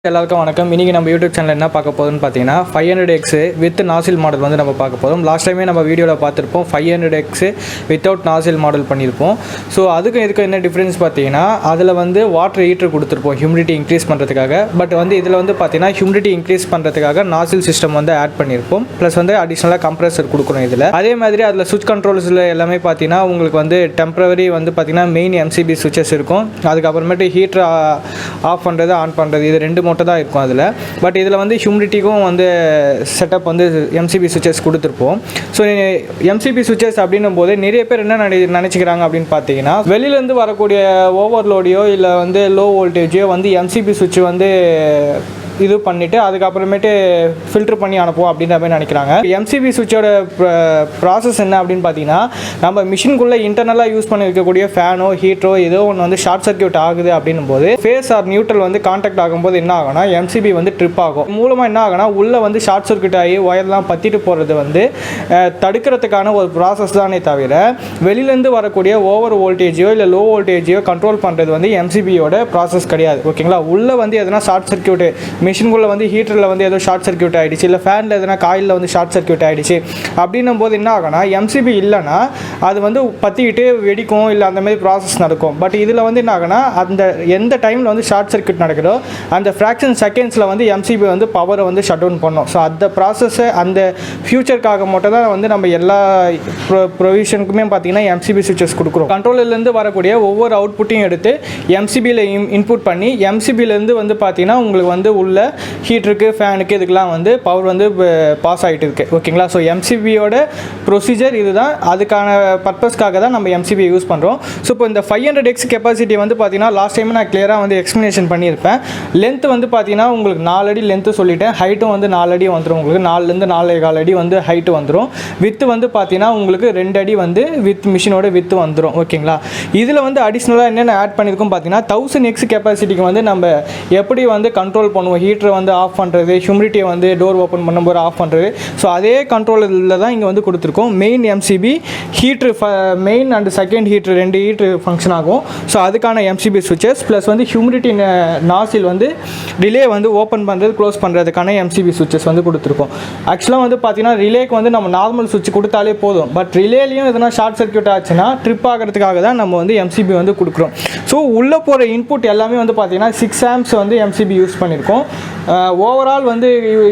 எல்லாருக்கும் வணக்கம். இன்றைக்கி நம்ம யூடியூப் சேனல் என்ன பார்க்க போகுதுன்னு பார்த்தீங்கன்னா 500X வித் நாசில் மாடல் வந்து நம்ம பார்க்க போகிறோம். லாஸ்ட் டைமே நம்ம வீடியோவில் பார்த்துருப்போம் 500X வித்தவுட் நாசில் மாடல் பண்ணியிருப்போம். ஸோ அதுக்கும் இதுக்கு என்ன டிஃப்ரென்ஸ் பார்த்தீங்கன்னா அதில் வந்து வாட்டர் ஹீட்டர் கொடுத்துருப்போம் ஹியூமிடிட்டி இன்க்ரீஸ் பண்ணுறதுக்காக. பட் வந்து இதில் வந்து பார்த்தீங்கன்னா ஹியூமிடிட்டி இன்க்ரீஸ் பண்ணுறதுக்காக நாசில் சிஸ்டம் வந்து ஆட் பண்ணியிருப்போம். ப்ளஸ் வந்து அடிஷ்னலாக கம்ப்ரஸர் கொடுக்கணும் இதில். அதே மாதிரி அதில் சுவிட்ச் கண்ட்ரோல்ஸில் எல்லாமே பார்த்தீங்கன்னா உங்களுக்கு வந்து டெம்பரவரி வந்து பார்த்தீங்கன்னா மெயின் எம்சிபி சுவிச்சஸ் இருக்கும். அதுக்கப்புறமேட்டு ஹீட்டர் ஆஃப் பண்ணுறது ஆன் பண்ணுறது இது ரெண்டு மட்டும் தான் இருக்கும் அதில். பட் இதில் வந்து ஹியூமிடிட்டிக்கும் வந்து செட்டப் வந்து எம்சிபி சுவிச்சஸ் கொடுத்துருப்போம். ஸோ எம்சிபி சுவிச்சஸ் அப்படின்னும் போது நிறைய பேர் என்ன நினச்சிக்கிறாங்க அப்படின்னு பார்த்தீங்கன்னா வெளியிலேருந்து வரக்கூடிய ஓவர்லோடையோ இல்லை வந்து லோ வோல்டேஜோ வந்து எம்சிபி சுவிட்ச் வந்து இது பண்ணிவிட்டு அதுக்கப்புறமேட்டு ஃபில்டர் பண்ணி அனுப்புவோம் அப்படின்ற மாதிரி நினைக்கிறாங்க. எம்சிபி சுவிட்சோட ப்ராசஸ் என்ன அப்படின்னு பார்த்தீங்கன்னா நம்ம மிஷின்குள்ளே இன்டர்னலாக யூஸ் பண்ணி இருக்கக்கூடிய ஃபேனோ ஹீட்டரோ ஏதோ ஒன்று வந்து ஷார்ட் சர்க்யூட் ஆகுது அப்படின்னும் போது ஃபேஸ் ஆர் நியூட்ரல் வந்து கான்டாக்ட் ஆகும்போது என்ன ஆகும்னா எம்சிபி வந்து ட்ரிப் ஆகும். மூலமாக என்ன ஆகுனா உள்ளே வந்து ஷார்ட் சர்க்யூட் ஆகி ஒயர்லாம் பற்றிட்டு போகிறது வந்து தடுக்கிறதுக்கான ஒரு ப்ராசஸ் தானே தவிர வெளியிலேருந்து வரக்கூடிய ஓவர் வோல்டேஜோ இல்லை லோ வோல்டேஜோ கண்ட்ரோல் பண்ணுறது வந்து எம்சிபியோட ப்ராசஸ் கிடையாது. ஓகேங்களா. உள்ளே வந்து எதனா ஷார்ட் சர்க்யூட் மிஷின்குள்ளே வந்து ஹீட்டரில் வந்து ஏதோ ஷார்ட் சர்க்யூட் ஆகிடுச்சு இல்லை ஃபேனில் எதனா காயிலில் வந்து ஷார்ட் சர்க்யூட் ஆகிடுச்சு அப்படின்னும் போது என்ன ஆகுனா எம்சிபி இல்லைன்னா அது வந்து பற்றிக்கிட்டு வெடிக்கும் இல்லை அந்த மாதிரி ப்ராசஸ் நடக்கும். பட் இதில் வந்து என்ன ஆகுனா அந்த எந்த டைமில் வந்து ஷார்ட் சர்க்யூட் நடக்குதோ அந்த ஃப்ராக்ஷன் செகண்ட்ஸில் வந்து எம்சிபி வந்து பவரை வந்து ஷட் டவுன் பண்ணோம். ஸோ அந்த ப்ராசஸை அந்த ஃபியூச்சருக்காக மட்டும் தான் வந்து நம்ம எல்லா ப்ரொவிஷனுக்குமே பார்த்தீங்கன்னா எம்சிபி சுவிச்சஸ் கொடுக்குறோம். கண்ட்ரோலர்லேருந்து வரக்கூடிய ஒவ்வொரு அவுட்புட்டையும் எடுத்து எம்சிபியில் இன்புட் பண்ணி எம்சிபிலேருந்து வந்து பார்த்தீங்கன்னா உங்களுக்கு வந்து உள்ள ஹீட்டருக்கு ஃபேனுக்கு இதுக்கெல்லாம் வந்து பவர் வந்து பாஸ் ஆகிட்டு இருக்குது. ஓகேங்களா. ஸோ எம்சிபியோட ப்ரொசீஜர் இதுதான். அதுக்கான பர்பஸ்க்காக தான் நம்ம எம்சிபி யூஸ் பண்ணுறோம். ஸோ இப்போ இந்த 500X கெப்பாசிட்டி வந்து பார்த்தீங்கன்னா லாஸ்ட் டைம் நான் கிளியராக வந்து எக்ஸ்ப்ளனேஷன் பண்ணியிருப்பேன். லென்த் வந்து பார்த்தீங்கன்னா உங்களுக்கு 4 அடி லென்த்து சொல்லிட்டேன். ஹைட்டும் வந்து 4 அடி வந்துடும். உங்களுக்கு 4லேருந்து 4.25 அடி வந்து ஹைட்டு வந்துடும். வித்து வந்து பார்த்தீங்கன்னா உங்களுக்கு 2 அடி வந்து வித் மிஷினோட வித்து வந்துடும். ஓகேங்களா. இதில் வந்து அடிஷ்னலாக என்னென்ன ஆட் பண்ணியிருக்கோம் பார்த்தீங்கன்னா 1000X கெப்பாசிட்டிக்கு வந்து நம்ம எப்படி வந்து கண்ட்ரோல் பண்ணுவோம் ஹீட்டரை வந்து ஆஃப் பண்ணுறது ஹியூமிடிட்டியை வந்து டோர் ஓப்பன் பண்ணும்போது ஆஃப் பண்ணுறது. ஸோ அதே கண்ட்ரோலில் தான் இங்கே வந்து கொடுத்துருக்கோம். Main MCB heater main and second heater 2 heater function ஆகும். ஸோ அதுக்கான எம்சிபி சுவிச்சஸ் ப்ளஸ் வந்து ஹியூமிடிட்டி நாசில் வந்து ரிலே வந்து ஓப்பன் பண்ணுறது க்ளோஸ் பண்ணுறதுக்கான எம்சிபி சுவிச்சஸ் வந்து கொடுத்துருக்கோம். ஆக்சுவலாக வந்து பார்த்தீங்கன்னா ரிலேக்கு வந்து நம்ம நார்மல் சுவிட்ச் கொடுத்தாலே போதும். பட் ரிலேலையும் எதனா ஷார்ட் சர்க்யூட் ஆச்சுன்னா ட்ரிப் ஆகிறதுக்காக தான் நம்ம வந்து எம்சிபி வந்து கொடுக்குறோம். ஸோ உள்ளே போகிற இன்புட் எல்லாமே வந்து பார்த்தீங்கன்னா 6 amps வந்து எம்சிபி யூஸ் பண்ணியிருக்கோம். ஓவரால் வந்து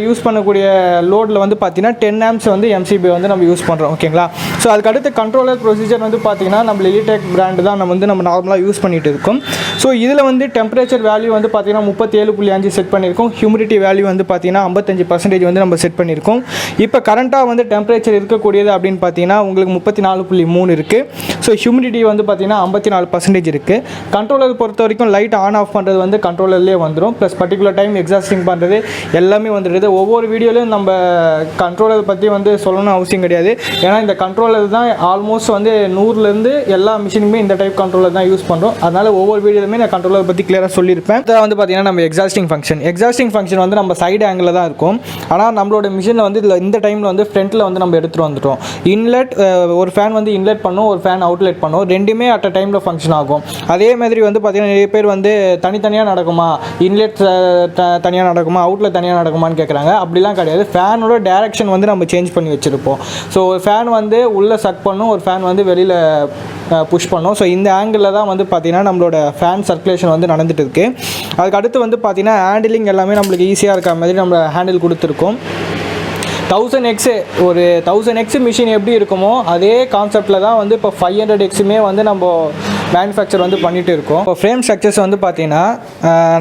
யூஸ் பண்ணக்கூடிய லோடில் வந்து பார்த்தீங்கன்னா 10 amps வந்து எம்சிபி வந்து நம்ம யூஸ் பண்ணுறோம். ஓகேங்களா. ஸோ அதுக்கடுத்து கண்ட்ரோலர் ப்ரொசீஜர் வந்து பார்த்தீங்கன்னா நம்ம லிட்டெக் பிராண்டு தான் நம்ம நார்மலாக யூஸ் பண்ணிகிட்டு இருக்கோம். ஸோ இதில் வந்து டெம்பரேச்சர் வேல்யூ வந்து பார்த்தீங்கன்னா 37.5 செட் பண்ணியிருக்கோம். ஹியூமிடிட்டி வேல்யூ வந்து பார்த்தீங்கன்னா 55% வந்து நம்ம செட் பண்ணியிருக்கோம். இப்போ கரண்ட்டாக வந்து டெம்பரேச்சர் இருக்கக்கூடியது அப்படின்னு பார்த்தீங்கன்னா உங்களுக்கு 34.3 இருக்குது. ஸோ ஹியூமிடிட்டி வந்து பார்த்தீங்கன்னா 54% இருக்குது. கண்ட்ரோலர் பொறுத்த வரைக்கும் லைட் ஆன் ஆஃப் பண்ணுறது வந்து கண்ட்ரோலர்லேயே வந்துடும். ப்ளஸ் பர்டிகுலர் டைம் எக்ஸாஸ்டிங் பண்ணுறது எல்லாமே வந்துடுது. ஒவ்வொரு வீடியோலையும் நம்ம கண்ட்ரோலர் பற்றி வந்து சொல்லணும்னு அவசியம் கிடையாது. ஏன்னா இந்த கண்ட்ரோலர் தான் ஆல்மோஸ்ட் வந்து 100லேருந்து எல்லா மிஷினுமே இந்த டைப் கண்ட்ரோலர் தான் யூஸ் பண்ணுறோம். அதனால் ஒவ்வொரு வீடியோலுமே நான் கண்ட்ரோலர் பற்றி கிளியராக சொல்லியிருப்பேன். இதில் வந்து பார்த்தீங்கன்னா நம்ம எக்ஸாஸ்டிங் ஃபங்க்ஷன் வந்து நம்ம சைடு ஆங்கிளில் தான் இருக்கும். ஆனால் நம்மளோட மிஷினில் வந்து இதில் இந்த டைமில் வந்து ஃப்ரண்ட்டில் வந்து நம்ம எடுத்துகிட்டு வந்துட்டோம். இன்லெட் ஒரு ஃபேன் வந்து இன்லெட் பண்ணும், ஒரு ஃபேன் அவுட்லெட் பண்ணும். ரெண்டுமே அட் அ டைமில் ஃபங்க்ஷன் ஆகும். அதே மாதிரி வந்து பார்த்தீங்கன்னா நிறைய பேர் வந்து தனித்தனியாக நடக்குமா, இன்லெட் தனியாக நடக்குமா, அவுட்டில் தனியாக நடக்குமான்னு கேட்குறாங்க. அப்படிலாம் கிடையாது. ஃபேனோட டைரக்ஷன் வந்து நம்ம சேஞ்ச் பண்ணி வச்சுருப்போம். ஸோ ஒரு ஃபேன் வந்து உள்ளே சக் பண்ணும், ஒரு ஃபேன் வந்து வெளியில் புஷ் பண்ணும். ஸோ இந்த ஆங்கிளில் தான் வந்து பார்த்திங்கன்னா நம்மளோட ஃபேன் சர்க்குலேஷன் வந்து நடந்துட்டு இருக்குது. அதுக்கு அடுத்து வந்து பார்த்திங்கன்னா ஹேண்டிலிங் எல்லாமே நம்மளுக்கு ஈஸியாக இருக்க மாதிரி நம்ம ஹேண்டில் கொடுத்துருக்கோம். 1000X மிஷின் எப்படி இருக்குமோ அதே கான்செப்டில் தான் வந்து இப்போ 500Xமே வந்து நம்ம மேனுஃபேக்சர் வந்து பண்ணிகிட்டு இருக்கோம். இப்போ ஃப்ரேம் ஸ்ட்ரக்சர்ஸ் வந்து பார்த்தீங்கன்னா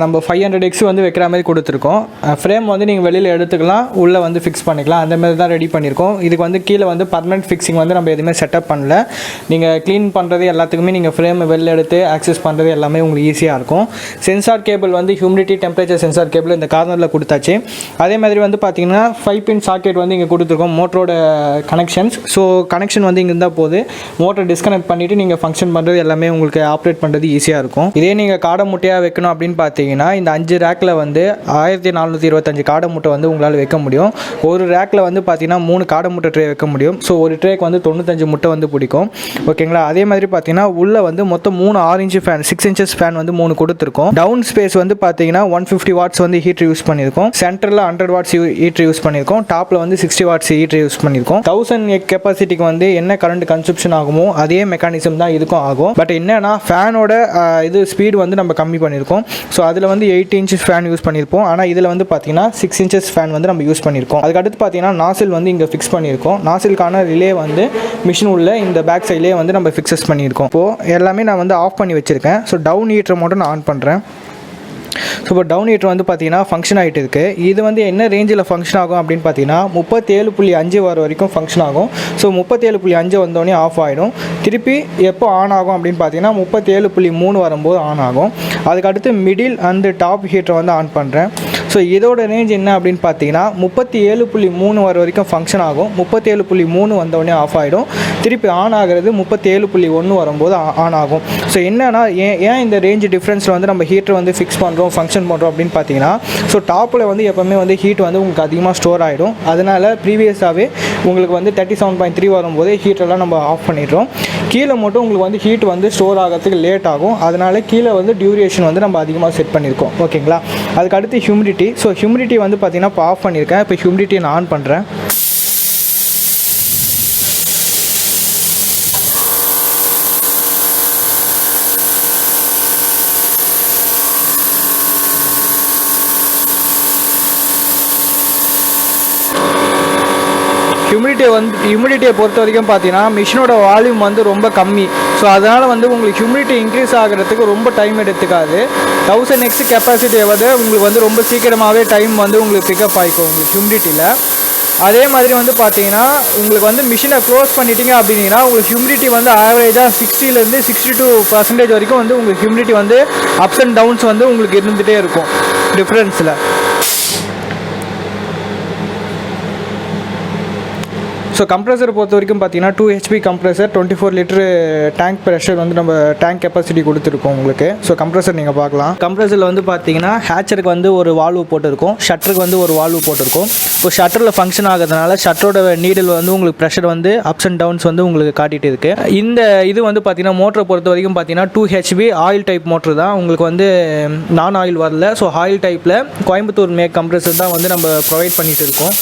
நம்ம 500X வந்து வைக்கிற மாதிரி கொடுத்துருக்கோம். ஃப்ரேம் வந்து நீங்கள் வெளியில் எடுத்துக்கலாம், உள்ளே வந்து ஃபிக்ஸ் பண்ணிக்கலாம். அந்த மாதிரி தான் ரெடி பண்ணியிருக்கோம். இதுக்கு வந்து கீழே வந்து பர்மனெண்ட் ஃபிக்ஸிங் வந்து நம்ம எதுவுமே செட்டப் பண்ணல. நீங்கள் க்ளீன் பண்ணுறது எல்லாத்துக்குமே நீங்கள் ஃப்ரேம் வெளில எடுத்து ஆக்சஸ் பண்ணுறது எல்லாமே உங்களுக்கு ஈஸியாக இருக்கும். சென்சார் கேபிள் வந்து ஹியூமிடிட்டி டெம்பரேச்சர் சென்சார் கேபிள் இந்த கார்னரில் கொடுத்தாச்சு. அதே மாதிரி வந்து பார்த்தீங்கன்னா 5 pin சாக்கெட் வந்து இங்கே கொடுத்துருக்கோம். மோட்டரோட கனெக்ஷன்ஸ். ஸோ கனெக்ஷன் வந்து இங்கே இருந்தால் போது மோட்டர் டிஸ்கனெக்ட் பண்ணிவிட்டு நீங்கள் ஃபங்க்ஷன் பண்ணுறது எல்லாமே உங்களுக்கு ஆப்ரேட் பண்ணுறது ஈஸியாக இருக்கும். இதே நீங்கள் காடை முட்டையாக வைக்கணும் அப்படின்னு பார்த்தீங்கன்னா இந்த 5 ரேக்கில் வந்து 1425 காடை முட்டை வந்து உங்களால் வைக்க முடியும். ஒரு ரேக்கில் வந்து பார்த்தீங்கன்னா 3 காடை முட்டை ட்ரே வைக்க முடியும். ஸோ ஒரு ட்ரேக்கு வந்து 95 முட்டை வந்து பிடிக்கும். ஓகேங்களா. அதே மாதிரி பார்த்தீங்கன்னா உள்ளே வந்து மொத்தம் 3 6 இன்ச் ஃபேன் 6 இன்ச்சஸ் ஃபேன் வந்து 3 கொடுத்துருக்கோம். டவுன் ஸ்பேஸ் வந்து பார்த்தீங்கன்னா 150 வாட்ஸ் வந்து ஹீட்டர் யூஸ் பண்ணியிருக்கோம். சென்டரில் 100 வாட்ஸ் ஹீட்டர் யூஸ் பண்ணியிருக்கோம். டாப்பில் வந்து 60 வாட்ஸ் ஹீட்டர் யூஸ் பண்ணியிருக்கோம். 1000 எக் கெப்பாசிட்டிக்கு வந்து என்ன கரண்ட் கன்சப்ஷன் ஆகுமோ அதே மெக்கானிசம் தான் இதுக்கும் ஆகும். பட் என்னன்னா ஃபேனோட இது ஸ்பீடு வந்து நம்ம கம்மி பண்ணியிருக்கோம். ஸோ அதில் வந்து 8 இன்ச்சஸ் ஃபேன் யூஸ் பண்ணியிருப்போம். ஆனால் இதில் வந்து பார்த்தீங்கன்னா 6 இன்ச்சஸ் ஃபேன் வந்து நம்ம யூஸ் பண்ணியிருக்கோம். அதுக்கடுத்து பார்த்தீங்கன்னா நாசில் வந்து இங்கே ஃபிக்ஸ் பண்ணியிருக்கோம். நாசிலுக்கான ரிலே வந்து மிஷின் உள்ள இந்த பேக் சைட்லேயே வந்து நம்ம ஃபிக்ஸஸ் பண்ணியிருக்கோம். இப்போது எல்லாமே நான் வந்து ஆஃப் பண்ணி வச்சுருக்கேன். ஸோ டவுன் ஹீட்டரை மட்டும் நான் ஆன் பண்ணுறேன். ஸோ இப்போ டவுன் ஹீட்டர் வந்து பார்த்தீங்கன்னா ஃபங்க்ஷன் ஆகிட்டு இருக்குது. இது வந்து என்ன ரேஞ்சில் ஃபங்க்ஷன் ஆகும் அப்படின்னு பார்த்தீங்கன்னா 37.5 வர வரைக்கும் ஃபங்க்ஷன் ஆகும். ஸோ 37.5 வந்தோடனே ஆஃப் ஆகிடும். திருப்பி எப்போ ஆன் ஆகும் அப்படின்னு பார்த்தீங்கன்னா 37.3 வரும்போது ஆன் ஆகும். அதுக்கடுத்து மிடில் அண்டு டாப் ஹீட்டரை வந்து ஆன் பண்ணுறேன். ஸோ இதோட ரேஞ்ச் என்ன அப்படின்னு பார்த்தீங்கன்னா 37.3 வர வரைக்கும் ஃபங்க்ஷன் ஆகும். 37.3 வந்தோடனே ஆஃப் ஆகிடும். திருப்பி ஆன் ஆகிறது 37.1 வரும்போது ஆன் ஆகும். ஸோ என்னன்னா ஏன் இந்த ரேஞ்ச் டிஃப்ரென்ஸில் வந்து நம்ம ஹீட்டர் வந்து ஃபிக்ஸ் பண்ணுறோம் ஃபங்க்ஷன் பண்ணுறோம் அப்படின்னு பார்த்தீங்கன்னா ஸோ டாப்பில் வந்து எப்போவுமே வந்து ஹீட் வந்து உங்களுக்கு அதிகமாக ஸ்டோர் ஆகிடும். அதனால் ப்ரீவியஸாகவே உங்களுக்கு வந்து 37.3 வரும்போது ஹீட்டரெல்லாம் நம்ம ஆஃப் பண்ணிடுறோம். கீழே மட்டும் உங்களுக்கு வந்து ஹீட் வந்து ஸ்டோர் ஆகிறதுக்கு லேட் ஆகும். அதனால் கீழே வந்து டியூரேஷன் வந்து நம்ம அதிகமாக செட் பண்ணியிருக்கோம். ஓகேங்களா. அதுக்கடுத்து ஹியூமிடிட்டி. ஸோ ஹியூமிடிட்டி வந்து பார்த்தீங்கன்னா இப்போ ஆஃப் பண்ணியிருக்கேன். இப்போ ஹியூமிடிட்டியை நான் ஆன் பண்ணுறேன். ஹியூமிடிட்டியை பொறுத்த வரைக்கும் பார்த்தீங்கன்னா மிஷினோட வால்யூம் வந்து ரொம்ப கம்மி. ஸோ அதனால் வந்து உங்களுக்கு ஹியூமிடிட்டி இன்க்ரீஸ் ஆகிறதுக்கு ரொம்ப டைம் எடுத்துக்காது. 1000 எக்ஸ் கெப்பாசிட்டியை வந்து உங்களுக்கு வந்து ரொம்ப சீக்கிரமாகவே டைம் வந்து உங்களுக்கு பிக்கப் ஆகிக்கும் உங்களுக்கு ஹியூமிடிட்டியில். அதே மாதிரி வந்து பார்த்தீங்கன்னா உங்களுக்கு வந்து மிஷினை க்ளோஸ் பண்ணிட்டீங்க அப்படின்னா உங்களுக்கு ஹியூமிடிட்டி வந்து ஆவரேஜாக 60லேருந்து 62% வரைக்கும் வந்து உங்களுக்கு ஹியூமிடிட்டி வந்து அப்ஸ் அண்ட் டவுன்ஸ் வந்து உங்களுக்கு இருந்துகிட்டே இருக்கும் டிஃப்ரென்ஸில். ஸோ கம்ப்ரஸர் பொறுத்த வரைக்கும் பார்த்தீங்கன்னா 2 HP compressor 24 litre tank pressure வந்து நம்ம டேங்க் கெப்பாசிட்டி கொடுத்துருக்கோம் உங்களுக்கு. ஸோ கம்ப்ரஸர் நீங்கள் பார்க்கலாம். கம்ப்ரஸரில் வந்து பார்த்தீங்கன்னா ஹேச்சருக்கு வந்து ஒரு வால்வு போட்டிருக்கும். ஷட்டருக்கு வந்து ஒரு வால்வு போட்டிருக்கும். இப்போ ஷட்டரில் ஃபங்க்ஷன் ஆகிறதுனால ஷட்டரோட நீடில் வந்து உங்களுக்கு ப்ரெஷர் வந்து அப்ஸ் அண்ட் டவுன்ஸ் வந்து உங்களுக்கு காட்டிகிட்டு இருக்குது. இந்த இது வந்து பார்த்தீங்கன்னா மோட்டரை பொறுத்த வரைக்கும் பார்த்தீங்கன்னா 2 HP ஆயில் டைப் மோட்ரு தான் உங்களுக்கு வந்து நான் ஆயில் வரல. ஸோ ஆயில் டைப்பில் கோயம்புத்தூர் மேக் கம்ப்ரஸர் தான் வந்து நம்ம ப்ரொவைட் பண்ணிகிட்டு இருக்கோம்.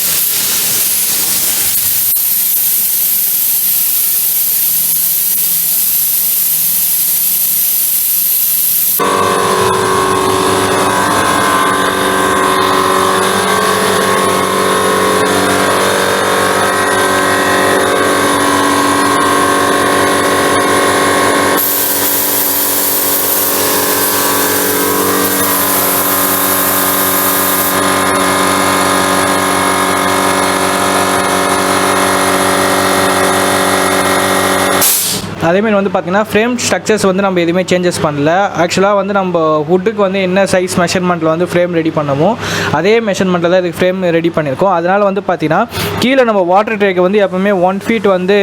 அதேமாதிரி வந்து பார்த்திங்கன்னா ஃப்ரேம் ஸ்ட்ரக்சர்ஸ் வந்து நம்ம எதுவுமே சேஞ்சஸ் பண்ணல. ஆக்சுவலாக வந்து நம்ம வுட்டுக்கு வந்து என்ன சைஸ் மெஷர்மெண்ட்டில் வந்து ஃப்ரேம் ரெடி பண்ணமோ அதே மெஷர்மெண்ட்டில் தான் இதுக்கு ஃப்ரேம் ரெடி பண்ணியிருக்கோம். அதனால் வந்து பார்த்திங்கன்னா கீழே நம்ம வாட்டர் ட்ரேக்கு வந்து எப்போவுமே 1 ஃபீட் வந்து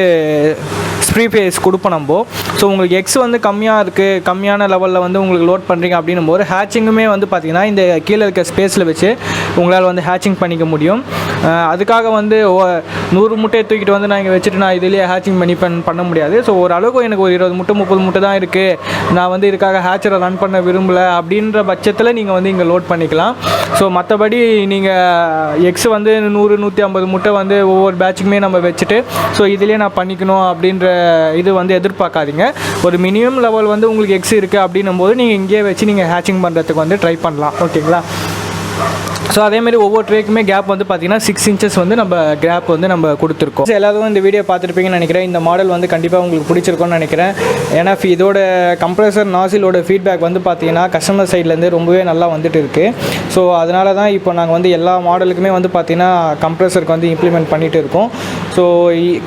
ஃப்ரீ ஃபேஸ் கொடுப்போம் நம்ம. ஸோ உங்களுக்கு எக்ஸ் வந்து கம்மியாக இருக்குது, கம்மியான லெவலில் வந்து உங்களுக்கு லோட் பண்ணுறீங்க அப்படின்னும் போது ஹேச்சிங்குமே வந்து பார்த்திங்கன்னா இந்த கீழே இருக்க ஸ்பேஸில் வச்சு உங்களால் வந்து ஹேச்சிங் பண்ணிக்க முடியும். அதுக்காக வந்து 100 முட்டையை தூக்கிட்டு வந்து நான் இங்கே வச்சுட்டு நான் இதுலேயே ஹேச்சிங் பண்ண முடியாது. ஸோ ஓரளவுக்கு எனக்கு ஒரு 20 முட்டை 30 முட்டை தான் இருக்குது, நான் வந்து இதுக்காக ஹேச்சரை ரன் பண்ண விரும்பலை அப்படின்ற பட்சத்தில் நீங்கள் வந்து இங்கே லோட் பண்ணிக்கலாம். ஸோ மற்றபடி நீங்கள் எக்ஸ் வந்து 100 150 முட்டை வந்து ஒவ்வொரு பேட்சுக்குமே நம்ம வச்சுட்டு ஸோ இதிலே நான் பண்ணிக்கணும் அப்படின்ற இது வந்து எதிர்பார்க்காதீங்க. ஒரு மினிமம் லெவல் வந்து உங்களுக்கு எக்ஸ் இருக்குது அப்படின்னும் போது நீங்கள் இங்கேயே வச்சு நீங்கள் ஹேச்சிங் பண்ணுறதுக்கு வந்து ட்ரை பண்ணலாம். ஓகேங்களா. ஸோ அதேமாதிரி ஒவ்வொரு ட்ரேக்குமே கேப் வந்து பார்த்திங்கன்னா 6 இன்ச்சஸ் வந்து நம்ம கேப் வந்து நம்ம கொடுத்துருக்கோம். எல்லாரும் இந்த வீடியோ பார்த்துருப்பீங்கன்னு நினைக்கிறேன். இந்த மாடல் வந்து கண்டிப்பாக உங்களுக்கு பிடிச்சிருக்கும்னு நினைக்கிறேன். ஏன்னா இதோட கம்ப்ரஸர் நாசிலோட ஃபீட்பேக் வந்து பார்த்திங்கன்னா கஸ்டமர் சைட்லேருந்து ரொம்பவே நல்லா வந்துட்டு இருக்குது. ஸோ அதனால தான் இப்போ நாங்கள் வந்து எல்லா மாடலுக்குமே வந்து பார்த்திங்கன்னா கம்ப்ரஸருக்கு வந்து இம்ப்ளிமெண்ட் பண்ணிகிட்டு இருக்கோம். ஸோ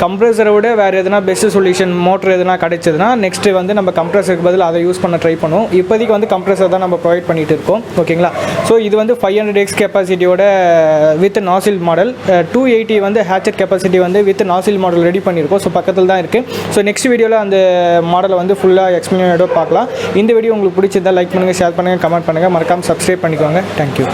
கம்ப்ரஸரை விட வேறு எதுனா பெஸ்ட்டு சொல்யூஷன் மோட்டர் எதுனா கிடைச்சதுன்னா நெக்ஸ்ட்டு வந்து நம்ம கம்ப்ரஸருக்கு பதில் அதை யூஸ் பண்ண ட்ரை பண்ணுவோம். இப்போதைக்கு வந்து கம்ப்ரஸர் தான் நம்ம ப்ரொவைட் பண்ணிகிட்டு இருக்கோம். ஓகேங்களா. ஸோ இது வந்து 500x கெப்பாசிட்டியோட வித் நாசில் மாடல், 280 வந்து ஹேச்சர் கெப்பாசிட்டி வந்து வித் நாசில் மாடல் ரெடி பண்ணியிருக்கோம். ஸோ பக்கத்தில் தான் இருக்குது. ஸோ நெக்ஸ்ட் வீடியோவில் அந்த மாடலை வந்து ஃபுல்லாக எக்ஸ்பிளைனோட பார்க்கலாம். இந்த வீடியோ உங்களுக்கு பிடிச்சிருந்தா லைக் பண்ணுங்கள், ஷேர் பண்ணுங்கள், கமெண்ட் பண்ணுங்கள், மறக்காமல் சப்ஸ்கிரைப் பண்ணிக்கோங்க. தேங்க்யூ.